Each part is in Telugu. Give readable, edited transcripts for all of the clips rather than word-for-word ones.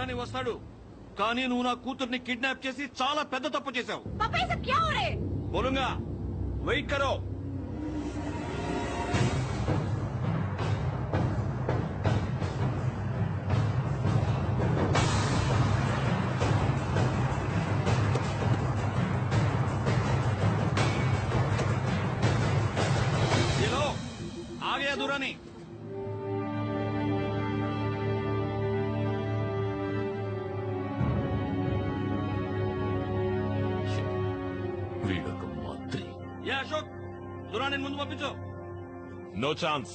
దురాని వస్తాడు. కానీ నువ్వు నా కూతుర్ని కిడ్నాప్ చేసి చాలా పెద్ద తప్పు చేశావు. బోలుంగా వెయిట్ కరో. आ गया दुरानी. వీడొక మంత్రి. ఏ అశోక్, దురాని ముందు పంపించు. No chance.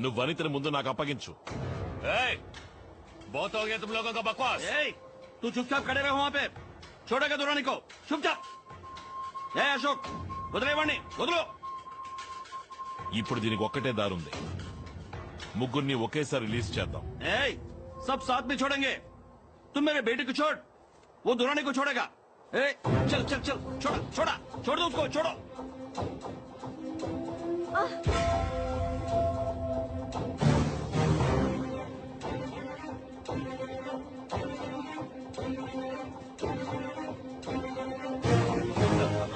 నువ్వు వనితని ముందు నాకు అప్పగించు. बहुत हो गया तुम लोगों का बकवास. तू चुपचाप खड़े रहो वहां पे. छोड़ेगा दुरानी को चुपचाप. ఏ అశోక్, వదిలేవాడిని, వదులు. ఇప్పుడు దీనికి ఒక్కటే దారుంది. ముగ్గురిని ఒకేసారి రిలీజ్ చేద్దాం. सब साथ में छोड़ेंगे. तुम मेरे बेटे को छोड़, वो दुरानी को छोड़ेगा. चल चल चल, छोड़ा छोड़ा, छोड़ दो उसको, छोड़ो.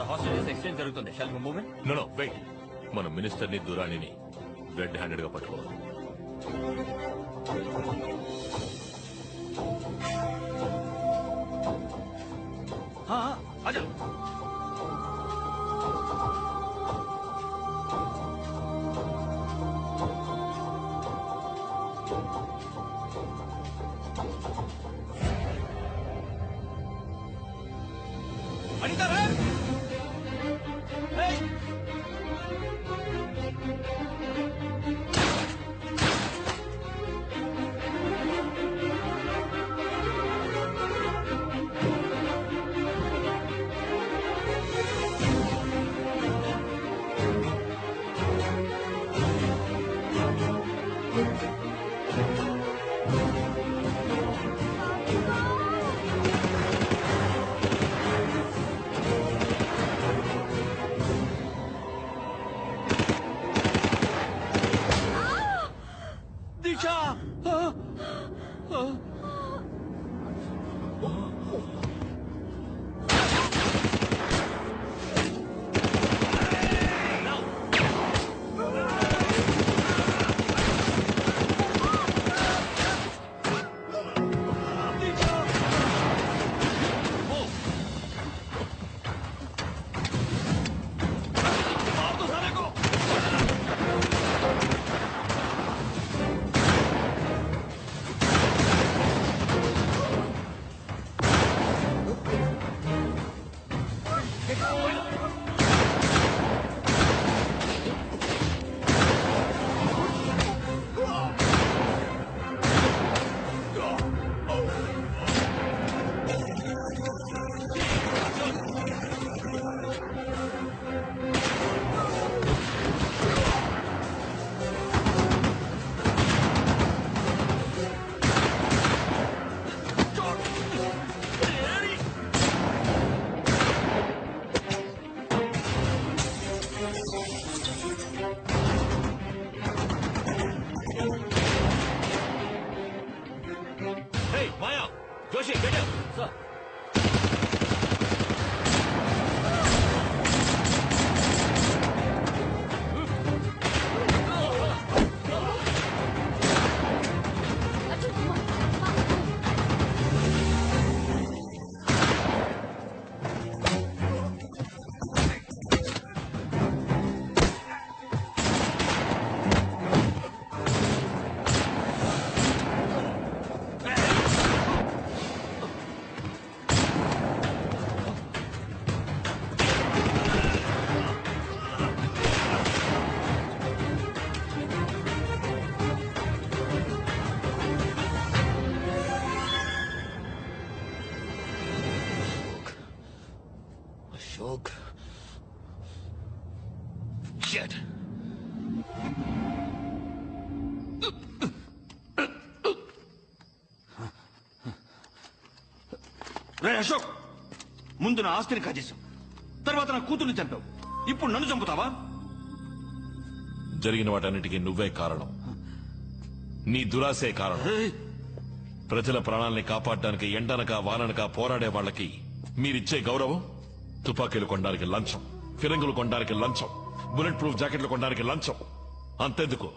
హాస్టేజెస్ ఎక్స్చేంజ్ జరుగుతుంది. Shall we move in? No wait. మన మినిస్టర్ ని దురానిని రెడ్ హ్యాండెడ్ గా పట్టుకోవాలి. आजा. अनिता रे. Joshi, get up. Sir. Ashok. Shit. రే అశోక్, ముందు నా ఆస్తిని కాజేశావు, తర్వాత నా కూతుర్ని చంపావు, ఇప్పుడు నన్ను చంపుతావా? జరిగిన వాటన్నిటికీ నువ్వే కారణం. నీ దురాశే కారణం. ప్రజల ప్రాణాల్ని కాపాడడానికి ఎండనక వాననక పోరాడే వాళ్ళకి మీరిచ్చే గౌరవం తుపాకీలు కొనడానికి లంచం, ఫిరంగులు కొనడానికి లంచం, బుల్లెట్ ప్రూఫ్ జాకెట్లు కొనడానికి లంచం. అంతెందుకు,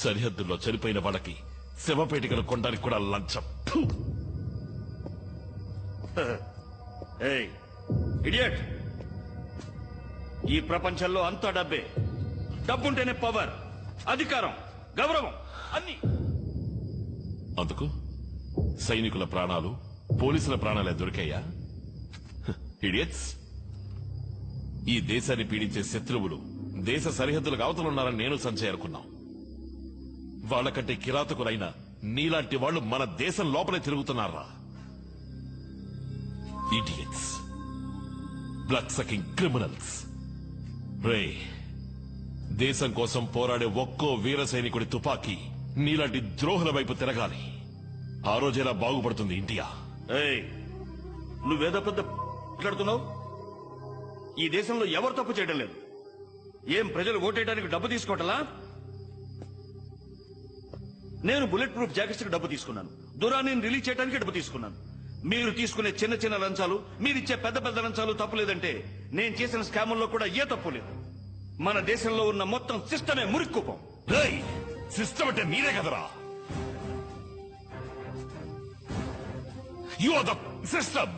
సరిహద్దుల్లో చనిపోయిన వాళ్ళకి శవపేటికలు కొనడానికి కూడా లంచం. ఫు! ఏయ్ ఇడియట్, ఈ ప్రపంచంలో అంతా డబ్బే. డబ్బుంటేనే పవర్, అధికారం, గౌరవం అన్ని. అందుకు సైనికుల ప్రాణాలు, పోలీసుల ప్రాణాలే దొరికాయా? ఇడియట్స్, ఈ దేశాన్ని పీడించే శత్రువులు దేశ సరిహద్దులకు అవతలున్నారని నేను సంజయ్ అనుకున్నాం. వాళ్ళకంటే కిరాతకులైన నీలాంటి వాళ్ళు మన దేశం లోపలే తిరుగుతున్నారా? Idiots, blood sucking criminals. రే, దేశం కోసం పోరాడే ఒక్కో వీర సైనికుడి తుపాకీ నీలాంటి ద్రోహుల వైపు తిరగాలి. ఆ రోజేలా బాగుపడుతుంది ఇండియా. ఏయ్, నువ్వేదో పెద్ద మాట్లాడుతున్నావు. ఈ దేశంలో ఎవరు తప్పు చేయడం లేదు. ఏం ప్రజలు ఓటేయడానికి డబ్బు తీసుకోవటలా? నేను బుల్లెట్ ప్రూఫ్ జాకెట్స్ కి డబ్బు తీసుకున్నాను, దురాన్ని రిలీజ్ చేయడానికి డబ్బు తీసుకున్నాను. మీరు తీసుకునే చిన్న చిన్న లంచాలు, మీరిచ్చే పెద్ద పెద్ద లంచాలు తప్పు లేదంటే నేను చేసిన స్కాముల్లో కూడా ఏ తప్పు లేదు. మన దేశంలో ఉన్న మొత్తం సిస్టమే మురిక్కుపం. రేయ్, సిస్టమ్ అంటే మీరే కదరా. You are the system.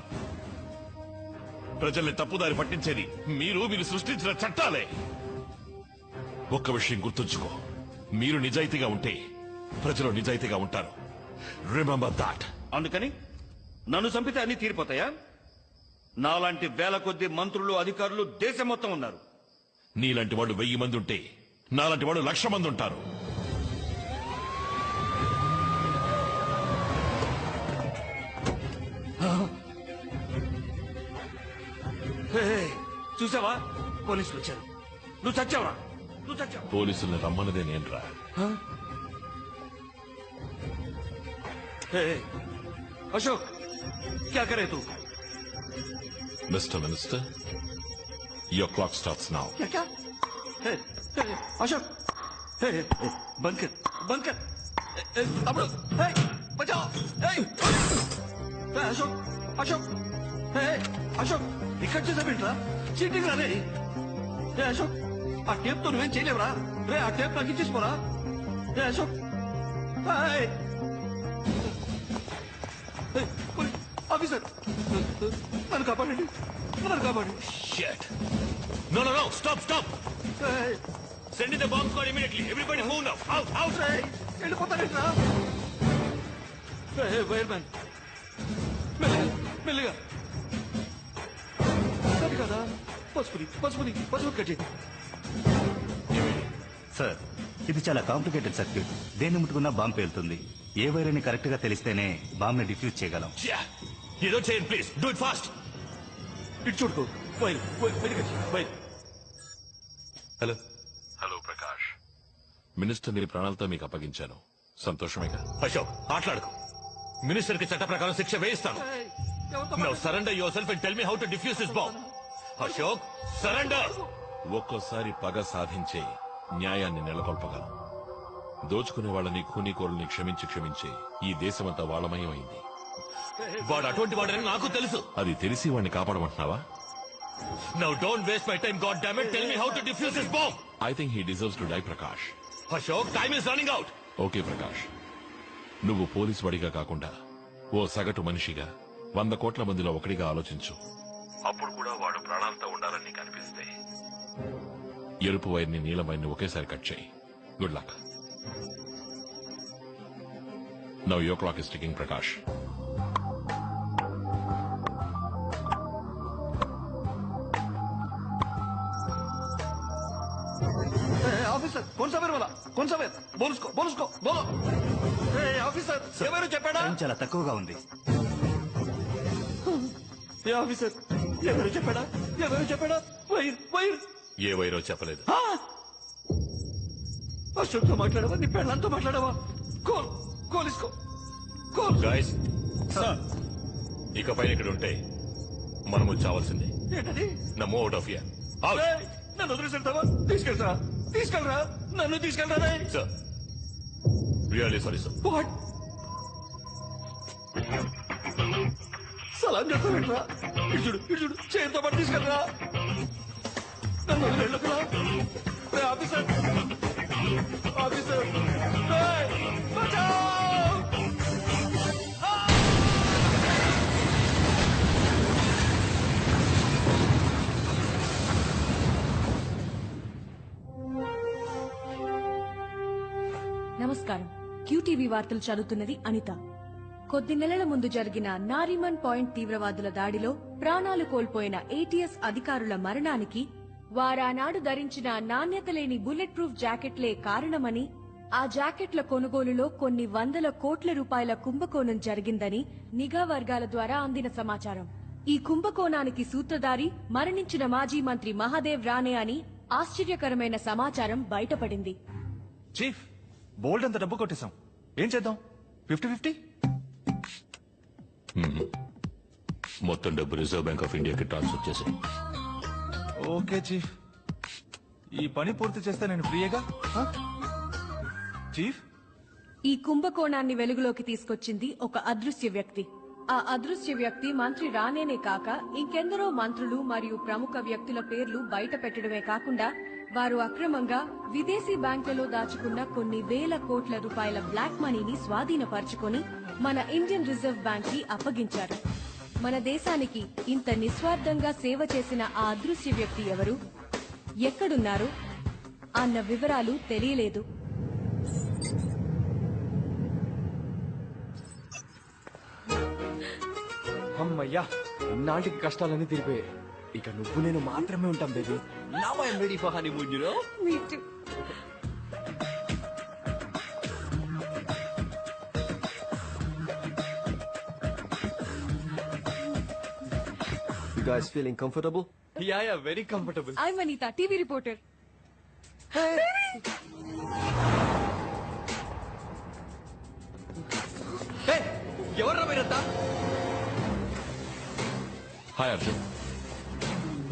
ప్రజల్ని తప్పుదారి పట్టించేది మీరు సృష్టించిన చట్టాలే. ఒక్క విషయం గుర్తుంచుకో, మీరు నిజాయితీగా ఉంటే ప్రజలు నిజాయితీగా ఉంటారు. Remember that. అందుకని నన్ను చంపితే అన్ని తీరిపోతాయా? నాలాంటి వేల కొద్ది మంత్రులు, అధికారులు దేశం మొత్తం ఉన్నారు. నీలాంటి వాడు 1000 మంది ఉంటే నాలాంటి వాడు 1,00,000 మంది ఉంటారు. హే, చూసావా, పోలీసులు వచ్చారు. నువ్వు చచ్చావా? నువ్వు చచ్చావు. పోలీసుల్ని రమ్మన్నదే నేనురా. హే, అశోక్, క్యా కరే తూ? Mister minister, your clock starts now. क्या क्या? हे, हे, अशोक, हे, हे, बंद कर, बंद कर. तमिल, हे, बचाओ, हे, हे, अशोक, अशोक, हे, अशोक, ఇక్కడ చేసావేంట్రా? చీటింగ్ రా రే. రే అశోక్, ఆ టేప్ తో నువ్వేం చేయలేవురా. రే, ఆ టేప్ నాకు ఇచ్చేసిపోరా. రే అశోక్, హాయ్. ఆఫీసర్, నన్ను కాపాడండి, నన్ను కాపాడండి. Shit. No, stop. రేయ్, Send in the bomb squad immediately. Everybody move now. Out. రేయ్, వెళ్ళిపోతానేట్రా. వైర్ మ్యాన్, మెల్లిగా. అది కదా, పసుపు కట్టి. సార్, ఇది చాలా కాంప్లికేటెడ్ సర్క్యూట్. దేన్ని ముట్టుకున్నా బాంబు పేలుతుంది. ఏ వైర్ అని కరెక్ట్ గా తెలిస్తేనే బాంబ్ ని డిఫ్యూజ్ చేయగలం. Yeah. ఏదో చేయండి ప్లీజ్. Do it fast. ఇటు చూడుకో. వైర్. హలో ప్రకాష్, మినిస్టర్ ని ప్రాణాలతో మీకు అప్పగించాను. సంతోషమేగా? అశోక్, ఆటలాడుకో. మినిస్టర్ కి చట్ట ప్రకారం శిక్ష వేయిస్తాను. Now surrender yourself and tell me how to defuse this bomb. Ashok, surrender. ఒక్కోసారి పగ సాధించే న్యాయాన్ని నెలకొల్పగలం. దోచుకునే వాళ్ళని, ఖూనీకోరుల్ని క్షమించి ఈ దేశమంతా వాళ్ళమయమైంది. వాడు అటువంటి వాడని నాకు తెలుసు. అది తెలిసి వాడిని కాపాడమంటున్నావా? Now don't waste my time, goddammit. Tell me how to defuse this bomb. I think he deserves to die, Prakash. Ashok, time is running out. Okay, Prakash. నువ్వు పోలీసు వాడిగా కాకుండా ఓ సగటు మనిషిగా 100 కోట్ల మందిలో ఒకడిగా ఆలోచించు. అప్పుడు కూడా వాడు ప్రాణాలతో ఉండాలని నీకు అనిపిస్తే ఎరుపు వైర్ని, నీలం వైర్ని ఒకేసారి కట్ చేయి. Good luck. Now your clock is ticking, Prakash. Officer, కౌన్ సా వైర్? బోలుస్కో. బోలో. ఆఫీసర్, ఎవరు చెప్పాడా? టైం చాలా తక్కువగా ఉంది. ఆఫీసర్, ఎవరు చెప్పాడా? వైర్. ఏ వైరో చెప్పలేదు. అశోక్ తో మాట్లాడవా? నీ పెళ్ళంతో మాట్లాడవా? కోలిసుకో. గాయస్, ఇకపైన ఇక్కడ ఉంటే మనము చావాల్సిందే. ఏంటది? నమో అవుట్ ఆఫ్ హియర్. ఏయ్, నన్ను వదిలేసి వెళ్తావా? తీసుకెళ్తారా? నన్ను తీసుకెళ్తారా? Sir, really sorry sir. What సలాం చెప్తావేంట్రా? ఇడు చేతితో పట్టి తీసుకెళ్ళరా. నన్ను వదిలేళ్ళకురా. రే ఆఫీసర్, ఆఫీసర్, రేయ్, బచావ్! నమస్కారం. క్యూటీవీ వార్తలు చదువుతున్నది అనిత. కొద్ది నెలల ముందు జరిగిన నారిమన్ పాయింట్ తీవ్రవాదుల దాడిలో ప్రాణాలు కోల్పోయిన ఏటీఎస్ అధికారుల మరణానికి వారానాడు ధరించిన నాణ్యత లేని బుల్లెట్ ప్రూఫ్ జాకెట్లే కారణమని, ఆ జాకెట్ల కొనుగోలులో కొన్ని వందల కోట్ల రూపాయల కుంభకోణం జరిగిందని నిఘా వర్గాల ద్వారా అందిన సమాచారం. ఈ కుంభకోణానికి సూత్రధారి మరణించిన మాజీ మంత్రి మహాదేవ్ రానే అని ఆశ్చర్యకరమైన సమాచారం బయటపడింది. చీఫ్, బోల్డ్ అంత డబ్బు కొట్టేశాం. ఏం చేద్దాం? 50-50? మొత్తం డబ్బు రిజర్వ్ బ్యాంక్ ఆఫ్ ఇండియాకి ట్రాన్స్ఫర్ చేశాయి. ఓకే చీఫ్, ఈ పని పూర్తి చేస్తే నేను ఫ్రీయేగా? హ? చీఫ్, ఈ కుంభకోణాన్ని వెలుగులోకి తీసుకొచ్చింది ఒక అదృశ్య వ్యక్తి. ఆ అదృశ్య వ్యక్తి మంత్రి రానేనే కాక ఇంకెందరో మంత్రులు మరియు ప్రముఖ వ్యక్తుల పేర్లు బయట పెట్టడమే కాకుండా వారు అక్రమంగా విదేశీ బ్యాంకులలో దాచుకున్న కొన్ని వేల కోట్ల రూపాయల బ్లాక్ మనీని స్వాధీనపరుచుకొని మన ఇండియన్ రిజర్వ్ బ్యాంక్ కి అప్పగించారు. మన దేశానికి ఇంత నిస్వార్థంగా సేవ చేసిన ఆ అదృశ్య వ్యక్తి ఎవరు, ఎక్కడున్నారు అన్న వివరాలు తెలియలేదు. అమ్మయ్యా, ఇన్నాళ్ళకి కష్టాలన్నీ తీరిపోయాయి. ఇక నువ్వు నేను మాత్రమే ఉంటాం baby. Now I am ready for honeymoon, you know? Me too. You guys feeling comfortable? Yeah, very comfortable. I'm Anita, TV reporter. Hey, ఎవర్రా మీరంతా? Hi Arjun,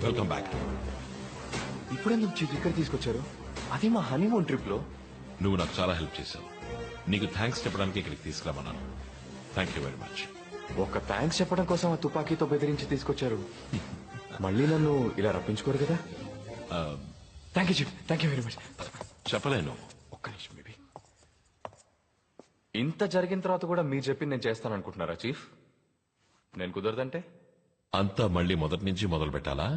welcome back. ఇప్పుడెందుకు చీఫ్ ఇక్కడ తీసుకొచ్చారు? అదే మా హనీమూన్ ట్రిప్ లో. నువ్వు నాకు చాలా హెల్ప్ చేశావు. నీకు థ్యాంక్స్ చెప్పడానికి ఇక్కడికి తీసుకురామన్నాను. Thank you very much. ఒక థ్యాంక్స్ చెప్పడం కోసం ఆ తుపాకీతో బెదిరించి తీసుకొచ్చారు. మళ్ళీ నన్ను ఇలా రప్పించుకోరు కదా. Thank you chief, thank you very much. చెప్పలేను. ఒక్క నిమిషం బేబీ. ఇంత జరిగిన తర్వాత కూడా మీరు చెప్పింది నేను చేస్తాను అనుకుంటున్నారా చీఫ్? నేను కుదరదంటే అంతా మళ్ళీ మొదటి నుంచి మొదలు పెట్టాలా?